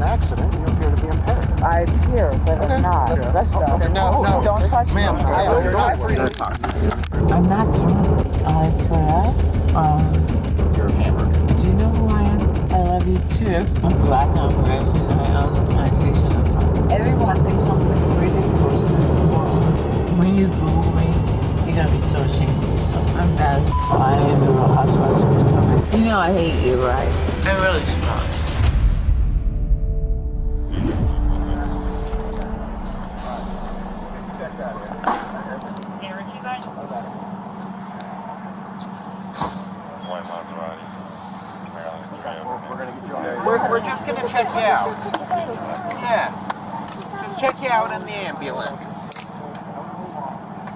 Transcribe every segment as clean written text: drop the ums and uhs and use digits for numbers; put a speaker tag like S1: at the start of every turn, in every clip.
S1: accident. You appear to be impaired.
S2: I appear, but I'm not.
S1: Okay.
S2: Let's go.
S1: Okay, no.
S2: Don't touch me.
S1: Ma'am, you're not free to talk.
S2: I'm not drunk. I correct.
S1: You're hammered.
S2: Do you know who I am? I love you too. I'm black, I'm Russian, I own the plantation of fun. Everyone thinks I'm the greatest person in the world. When you Google me, you're gonna be so ashamed of yourself. I'm bad as I am the Real Housewives of Potomac. You know I hate you, right? I'm really smart.
S3: We're just gonna check you out. Yeah. Just check you out in the ambulance.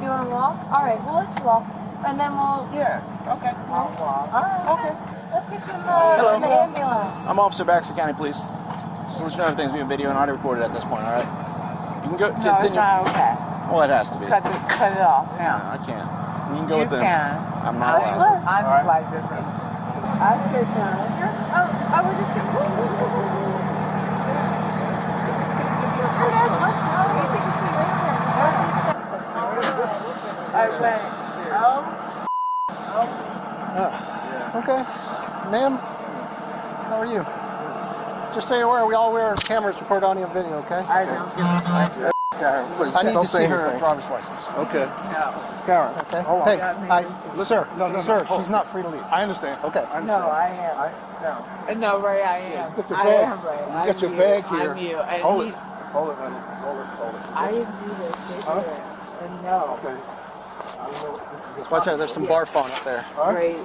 S4: You wanna walk? Alright, we'll let you walk. And then we'll...
S3: Yeah, okay.
S4: I'll walk. Alright, okay. Let's get you in the ambulance.
S1: I'm Officer Baxter County Police. Just let you know everything's being video and audio recorded at this point, all right? You can go.
S2: No, it's not okay.
S1: Well, it has to be.
S2: Cut it off now.
S1: I can't. You can go with them.
S2: You can.
S1: I'm not allowed.
S2: I'm quite different. I sit down.
S4: Oh, we're just gonna...
S2: I went,
S1: Okay. Ma'am, how are you? Just so you're aware, we all wear cameras to record audio and video, okay?
S2: I don't give a fuck.
S1: I need to see her driver's license.
S5: Okay.
S2: No.
S5: Karen.
S1: Okay?
S5: Hold on.
S1: Hey, sir,
S5: No,
S1: sir,
S5: hold
S1: she's not free to leave.
S5: I understand.
S1: Okay.
S5: I understand.
S2: No, I am. No, Ray, I am.
S5: Get your
S2: I
S5: bag.
S2: am, Ray.
S5: You get your bag here.
S2: I'm you. And
S5: Hold it.
S2: he's-
S5: Hold it, honey. Hold it.
S2: I didn't do this. They did it. And no.
S5: Okay. I don't know what this is.
S1: Watch out, there's some barf on it there.
S2: Ray,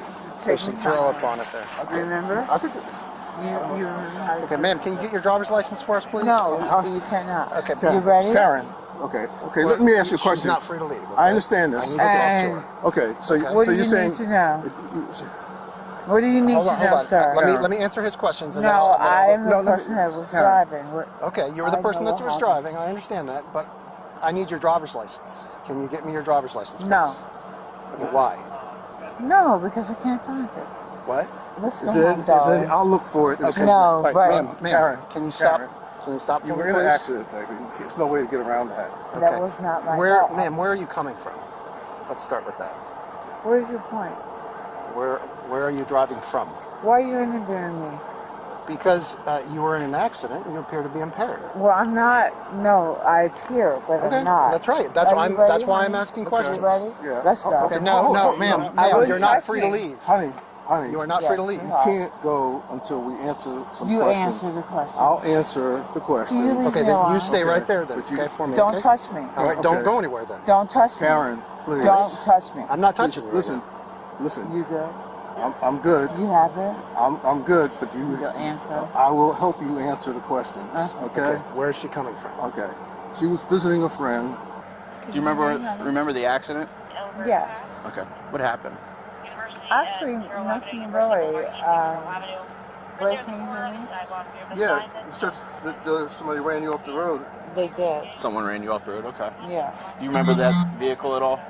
S1: There's some throw up on it there.
S2: Remember?
S5: I think it's...
S2: You remember how to...
S1: Okay, ma'am, can you get your driver's license for us, please?
S2: No, you cannot.
S1: Okay,
S2: You ready?
S5: Karen. Okay, let me ask you a
S1: She's
S5: question.
S1: not free to leave. Okay?
S5: I understand this.
S1: I need to talk to her.
S5: Okay, so
S2: What do
S5: you're
S2: you
S5: saying...
S2: need to know? What do you need
S1: Hold
S2: to know,
S1: on.
S2: sir?
S1: Let me answer his questions. And
S2: No, I am
S5: No,
S2: the person that was
S5: Karen.
S2: driving.
S1: Okay, you were the
S2: I
S1: person
S2: know
S1: that
S2: what
S1: was
S2: happened.
S1: driving. I understand that, but I need your driver's license. Can you get me your driver's license, please?
S2: No.
S1: Okay, why?
S2: No, because I can't find it.
S1: What?
S2: Listen,
S5: Is it, I'll look for it.
S1: Okay.
S2: No,
S1: Right,
S2: right.
S1: ma'am,
S5: Karen,
S1: can you stop?
S5: Karen.
S1: Can you stop?
S5: You
S1: for
S5: were
S1: me,
S5: in an
S1: please?
S5: accident, baby. There's no way to get around that.
S2: That was not my
S1: Where,
S2: fault.
S1: ma'am? Where are you coming from? Let's start with that.
S2: Where's your point?
S1: Where are you driving from?
S2: Why are you interviewing me?
S1: Because you were in an accident and you appear to be impaired.
S2: Well, I'm not. No, I appear, but
S1: Okay,
S2: I'm not.
S1: that's right. That's
S2: Are
S1: why
S2: you
S1: I'm.
S2: ready,
S1: That's why I'm
S2: honey?
S1: asking
S2: You
S1: questions.
S2: ready?
S5: Yeah.
S2: Let's go.
S1: Okay, no, ma'am,
S2: I
S1: ma'am,
S2: wouldn't
S1: you're not
S2: touch
S1: free
S2: me.
S1: to leave.
S5: Honey,
S1: You are not
S2: Yes,
S1: free to leave.
S2: you
S5: you
S2: are.
S5: can't go until we answer some
S2: You
S5: questions.
S2: answer the question.
S5: I'll answer the question.
S2: You leave
S1: Okay,
S2: me
S1: then
S2: alone.
S1: you stay right there then.
S5: But you-
S1: Okay, for me.
S2: Don't
S1: okay?
S2: touch me.
S1: All right, don't
S5: Okay.
S1: go anywhere then.
S2: Don't touch me.
S5: Karen, please.
S2: Don't touch me.
S1: I'm not touching you.
S5: Listen.
S2: You good?
S5: I'm good.
S2: You have it?
S5: I'm good, but
S2: You'll answer.
S5: I will help you answer the questions. Okay?
S1: Where is she coming from?
S5: Okay. She was visiting a friend.
S6: Do you remember the accident?
S2: Yes.
S6: Okay. What happened?
S2: Actually, nothing really. Ray, can you hear me?
S5: Yeah, it's just that somebody ran you off the road.
S2: They did.
S6: Someone ran you off the road. Okay.
S2: Yeah.
S6: Do you remember that vehicle at all?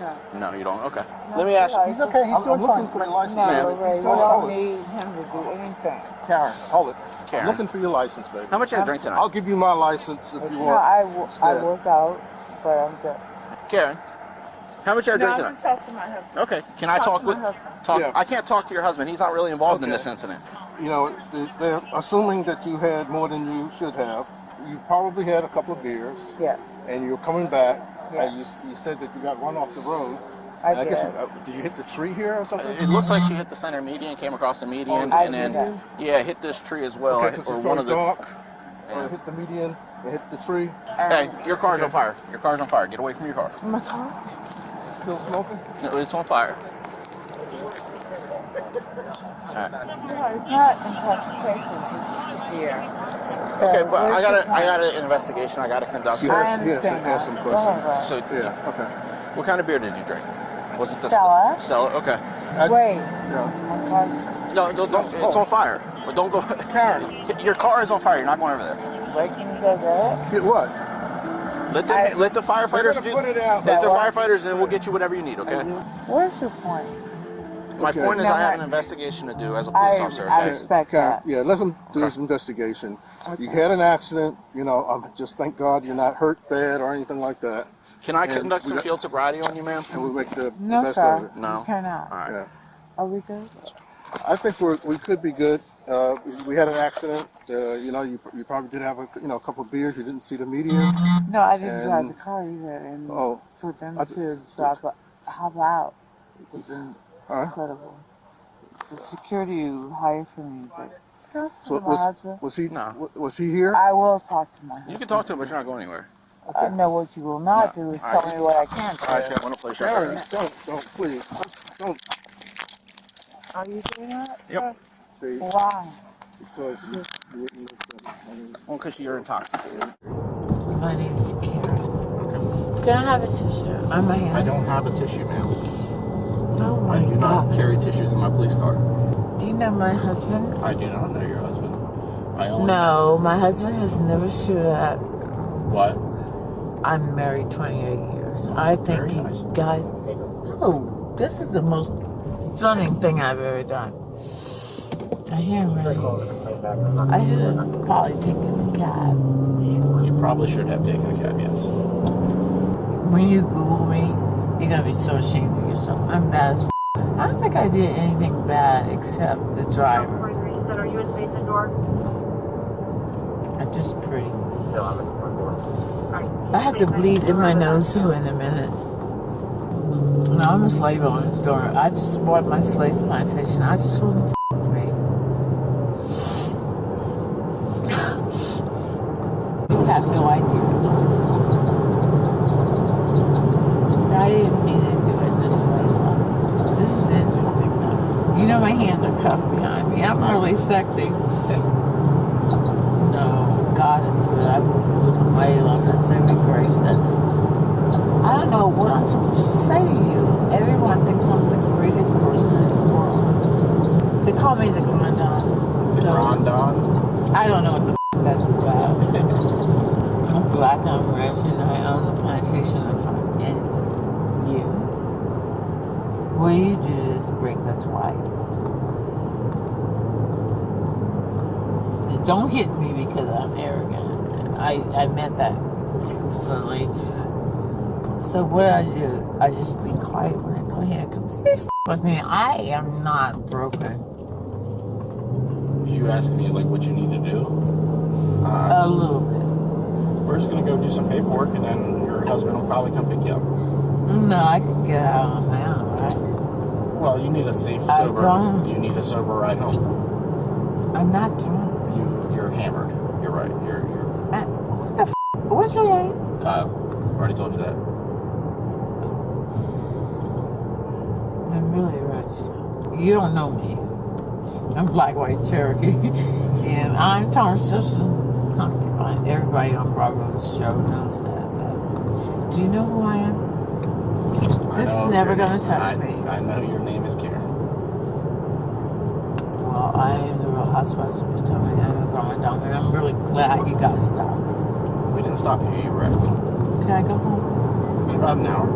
S2: No.
S6: No, you don't. Okay.
S2: No,
S6: Let me ask you.
S1: He's okay. He's doing
S5: I'm looking
S1: fine.
S5: for your license.
S2: No,
S6: Ma'am,
S2: Ray, we
S5: Hold
S2: don't
S5: it.
S2: need him to do anything.
S5: Karen, hold it.
S6: Karen.
S5: I'm looking for your license, baby.
S6: How much you drink tonight?
S5: I'll give you my license if you
S2: No,
S5: want.
S2: I
S5: Instead.
S2: was out, but I'm good.
S6: Karen. How much you
S2: No,
S6: drink
S2: I'm
S6: tonight?
S2: going to talk to my husband.
S6: Okay. Can I talk
S2: to
S6: with?
S2: my husband.
S6: Talk.
S5: Yeah.
S6: I can't talk to your husband. He's not really involved in
S5: Okay.
S6: this incident.
S5: You know, they're assuming that you had more than you should have. You probably had a couple of beers,
S2: Yes,
S5: and you're coming back,
S2: Yeah.
S5: and you said that you got run off the road.
S2: I
S5: And
S2: did.
S5: guess did you hit the tree here or something?
S6: It looks like she hit the center median, came across the median,
S2: I
S6: and
S2: did
S6: then hit this tree as well,
S5: Okay, 'cause
S6: or
S5: it's
S6: one of the.
S5: dark.
S6: Yeah.
S5: Or hit the median, and hit the tree.
S6: Hey, your car's on fire. Your car's on fire. Get away from your car.
S2: My car?
S5: Still smoking?
S6: No, it's on fire.
S2: No, it's not intoxication. It's fear. So
S6: Okay, but I
S2: where's
S6: got
S2: your car?
S6: an investigation. I got to conduct.
S5: She
S2: I
S5: has to
S2: understand
S5: ask
S2: that.
S5: some
S2: Go ahead,
S5: questions.
S2: Ray.
S6: So,
S5: Yeah, okay.
S6: what kind of beer did you drink? Was it the
S2: Stella?
S6: Stella? Okay.
S2: Wait,
S5: Yeah.
S2: my car's...
S6: No, don't. It's on fire. But don't go.
S5: Karen,
S6: Your car is on fire. You're not going over there.
S2: Wait, can you go get it?
S5: get what?
S6: Let the firefighters
S5: They're gonna put it out.
S6: Let the
S2: That works.
S6: firefighters, and then we'll get you whatever you need. Okay.
S2: Where's your point?
S6: My
S5: Okay.
S6: point is,
S2: No,
S6: I have an
S2: no.
S6: investigation to do as a police officer.
S2: I
S6: Okay?
S2: respect
S5: Okay,
S2: that.
S5: yeah, let them do his investigation. You had an accident, you know, just thank God you're not hurt bad or anything like that.
S6: Can I
S5: And
S6: conduct
S5: we
S6: some
S5: got-
S6: field sobriety on you, ma'am?
S5: And we'll make the
S2: No,
S5: best
S2: sir.
S5: of it.
S6: No.
S2: You cannot.
S6: All right.
S5: Yeah.
S2: Are we good?
S5: I think we could be good. We had an accident. You know, you probably did have a couple of beers. You didn't see the median.
S2: No, I didn't drive
S5: And-
S2: the car either. And
S5: Oh,
S2: for them
S5: I-
S2: to hop out was
S5: Huh?
S2: incredible. The security you hired for me, but
S5: so
S2: my husband.
S5: was he
S6: No.
S5: was he here?
S2: I will talk to my husband.
S6: You can talk to him, but you're not going anywhere.
S2: I know what you will not do is
S6: All
S2: tell
S6: right.
S2: me what I can't do.
S6: All right, I want to play shot.
S5: Barry, don't please don't.
S2: Are you doing that?
S6: Yep.
S5: See,
S2: Why?
S5: because you wouldn't listen. I mean,
S6: Well, because you're intoxicated.
S2: My name is Karen.
S6: Okay.
S2: Can I have a tissue on my hand?
S6: I don't have a tissue, ma'am.
S2: Oh my
S6: I do not
S2: God.
S6: carry tissues in my police car.
S2: Do you know my husband?
S6: I do not know your husband. I only
S2: No, my husband has never stood up.
S6: What?
S2: I'm married 28 years. I think
S6: Very
S2: he
S6: nice.
S2: got. Oh, this is the most stunning thing I've ever done. I hear him really. I should have probably taken a cab.
S6: You probably should have taken a cab, yes.
S2: When you Google me, you're gonna be so ashamed of yourself. I'm bad as f. I don't think I did anything bad except the driver.
S7: Are you in space indoor?
S2: I'm just pretty. I have to bleed in my nose too in a minute. No, I'm a slave on this door. I just bought my slave plantation. I just wouldn't f with me. You have no idea. I didn't mean to do it this way. This is interesting though. You know my hands are cuffed behind me. I'm really sexy. No, God is good. I move with mighty love and every grace. And I don't know what I'm supposed to say to you. Everyone thinks I'm the greatest person in the world. They call me the Grand Dame.
S6: The Grand Don?
S2: I don't know what the f that's about. I'm black, I'm rich, and I own the plantation in front. And you? What you do is great, that's why. Don't hit me because I'm arrogant. I meant that truthfully. So what I do, I just be quiet when I go here. Because they f with me. I am not broken.
S6: You asking me like what you need to do?
S2: A little bit.
S6: We're just gonna go do some paperwork, and then your husband will probably come pick you up.
S2: No, I can get out on my own, right?
S6: Well, you need a safe
S2: I
S6: sober.
S2: don't.
S6: You need a sober ride home.
S2: I'm not drunk.
S6: You're hammered. You're right. You're
S2: What the f? What's your name?
S6: Kyle. Already told you that.
S2: I'm really rich. You don't know me. I'm black, white Cherokee. And I'm Tom Simpson, concubine. Everybody on Bravo's show knows that. But do you know who I am? This is never going to touch me.
S6: I know your name is Karen.
S2: Well, I am the Real Housewives of Potomac. I'm a growing dog, and I'm really glad you guys stopped.
S6: We didn't stop you. You wrecked.
S2: Can I go home?
S6: In about an hour.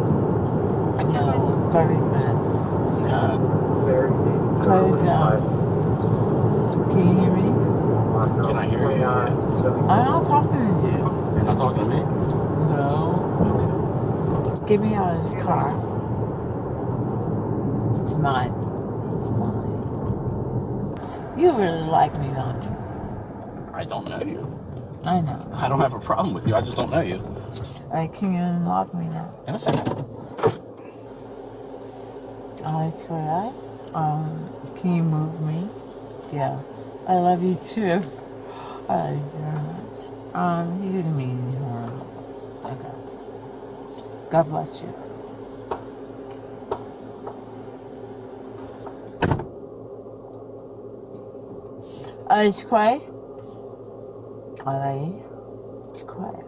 S2: No, 30 minutes.
S6: Uh,
S2: Cut it down. Can you hear me?
S6: can I hear you? Yeah.
S2: I'm not talking to you.
S6: You're not talking to me?
S2: No. Get me out of this car. It's mine. It's mine. You really like me, don't you?
S6: I don't know you.
S2: I know.
S6: I don't have a problem with you. I just don't know you.
S2: Can you unlock me now?
S6: In a second.
S2: Could I? Can you move me? Yeah. I love you too. I love you very much. He didn't mean any harm. Okay. God bless you. It's quiet. I like it. It's quiet.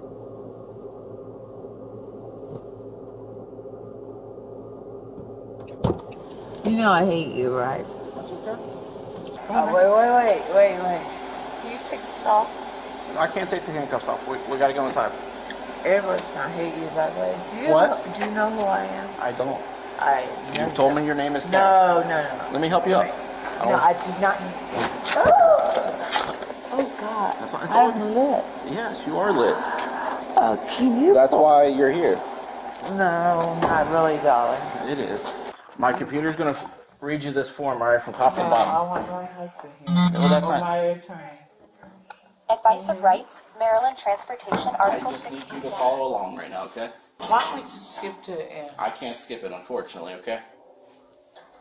S2: You know I hate you, right? Wait. Can you take this off?
S6: I can't take the handcuffs off. We gotta go inside.
S2: Everybody's gonna hate you, by the way.
S6: What?
S2: Do you know who I am?
S6: I don't.
S3: You've told me your name is Karen.
S2: No.
S3: Let me help you up.
S2: No, I did not. Oh God.
S3: That's what I told
S2: I'm lit.
S3: Yes, you are lit.
S2: Oh, can you?
S3: That's why you're here.
S2: No, not really, darling.
S3: It is. My computer's gonna read you this form, all right, from top to
S2: I
S3: bottom.
S2: want my husband here.
S3: Well, that's
S2: Or
S3: not.
S2: my attorney.
S8: Advice of Rights, Maryland Transportation
S3: I
S8: Article
S3: just need
S8: 16.
S3: you to follow along right now, okay?
S2: Why don't we just skip to the end?
S3: I can't skip it, unfortunately, okay?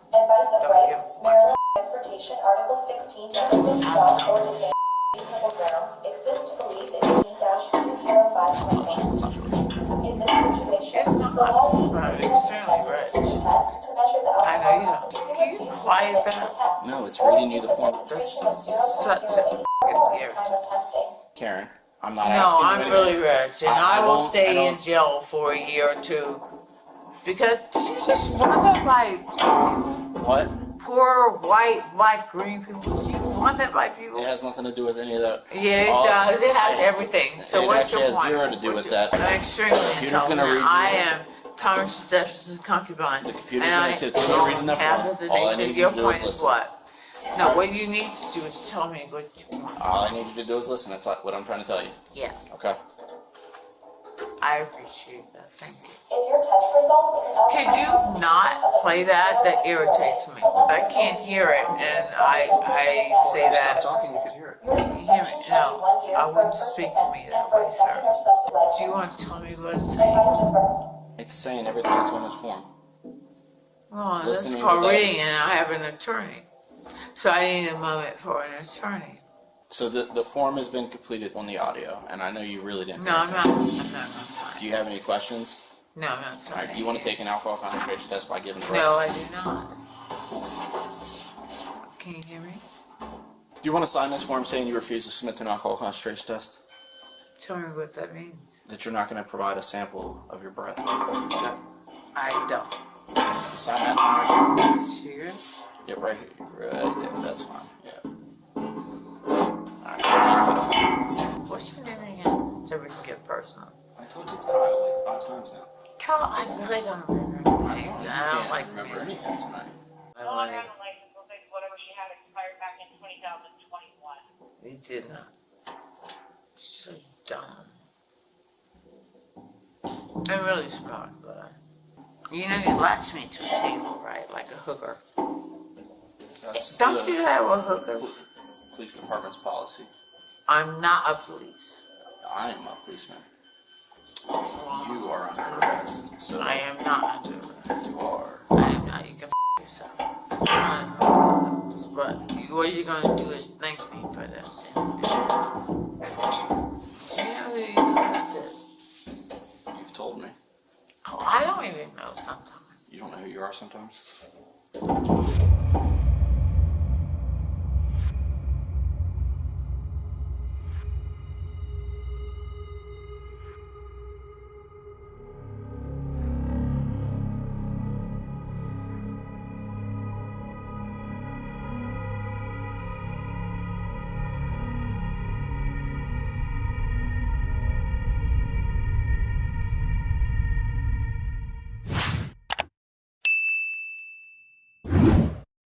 S8: Advice of
S2: Don't
S8: Rights,
S2: give a
S8: Maryland Transportation Article 16, medical stop or detain reasonable grounds exist to believe that 18-205.1.
S3: It's not yours.
S8: In this situation,
S2: It's not.
S8: the law needs
S2: I'm
S8: to
S2: extremely rich.
S8: test to measure the
S2: I know you
S8: alcohol
S2: don't. Can you quiet that?
S3: No, it's reading you the form.
S2: That's such a fucking irritant.
S3: Karen, I'm not
S2: No,
S3: asking
S2: I'm
S3: you
S2: really
S3: anything.
S2: rich, and
S3: I
S2: I will
S3: don't- I
S2: stay in
S3: don't-
S2: jail for a year or two because you just wonder by
S3: What?
S2: poor white, black, green people. You wonder by people.
S3: It has nothing to do with any of that.
S2: Yeah, it
S3: All-
S2: does. It has everything. So
S3: It
S2: what's
S3: actually
S2: your
S3: has
S2: point?
S3: zero to do with that.
S2: I'm extremely
S3: computer's gonna
S2: intelligent.
S3: read you-
S2: I am Thomas Jefferson's concubine.
S3: The computer's
S2: and
S3: gonna
S2: I
S3: continue reading that
S2: half
S3: form.
S2: of the
S3: All I
S2: nation.
S3: need you
S2: Your
S3: to do
S2: point
S3: is
S2: is
S3: listen.
S2: what? No, what you need to do is tell me what you want.
S3: All I need you to do is listen. That's what I'm trying to tell you.
S2: Yeah,
S3: Okay?
S2: I appreciate that. Thank you.
S8: If your test result is an
S2: Could you not play that? That irritates me. I can't hear it, and I say that.
S5: Talking, you could hear it.
S2: You hear me? No, I wouldn't speak to me that way, sir. Do you want to tell me what it's saying?
S3: It's saying everything that's on this form.
S2: Well, that's
S3: Listening
S2: called
S3: to that
S2: reading,
S3: is-
S2: and I have an attorney. So I need a moment for an attorney.
S3: So the form has been completed on the audio, and I know you really didn't.
S2: No,
S3: pay
S2: I'm not.
S3: attention.
S2: I'm not sorry.
S3: Do you have any questions?
S2: No, I'm not
S3: All
S2: sorry.
S3: right. Do you want to take an alcohol concentration test by giving the
S2: No, I do not. Can you hear me?
S3: Do you want to sign this form saying you refuse to submit to an alcohol concentration test?
S2: Tell me what that means.
S3: That you're not going to provide a sample of your breath.
S2: I don't.
S3: Sign that one right
S2: Here?
S3: here. Yeah, right here. Right there. That's fine. Yeah. Alright.
S2: What's your name again? So we can get personal.
S3: I told you it's Kyle like 5 times now.
S2: Carl, I really don't remember names. I don't like
S3: remember
S2: names.
S3: anything tonight.
S2: I
S7: Well,
S2: don't
S7: her
S2: like
S7: license looks like whatever she had expired back in 2021.
S2: You did not. So dumb. I'm really smart, but you know you latch me to a table, right? Like a hooker.
S3: That's
S2: Don't
S3: the
S2: you have a hooker?
S3: police department's policy.
S2: I'm not a police.
S3: I am a policeman. You are under arrest. So
S2: I am not under arrest.
S3: you are.
S2: I am not. You can yourself. But what you're gonna do is thank me for this. You know who you arrested?
S3: You've told me.
S2: Oh, I don't even know sometimes.
S3: You don't know who you are sometimes?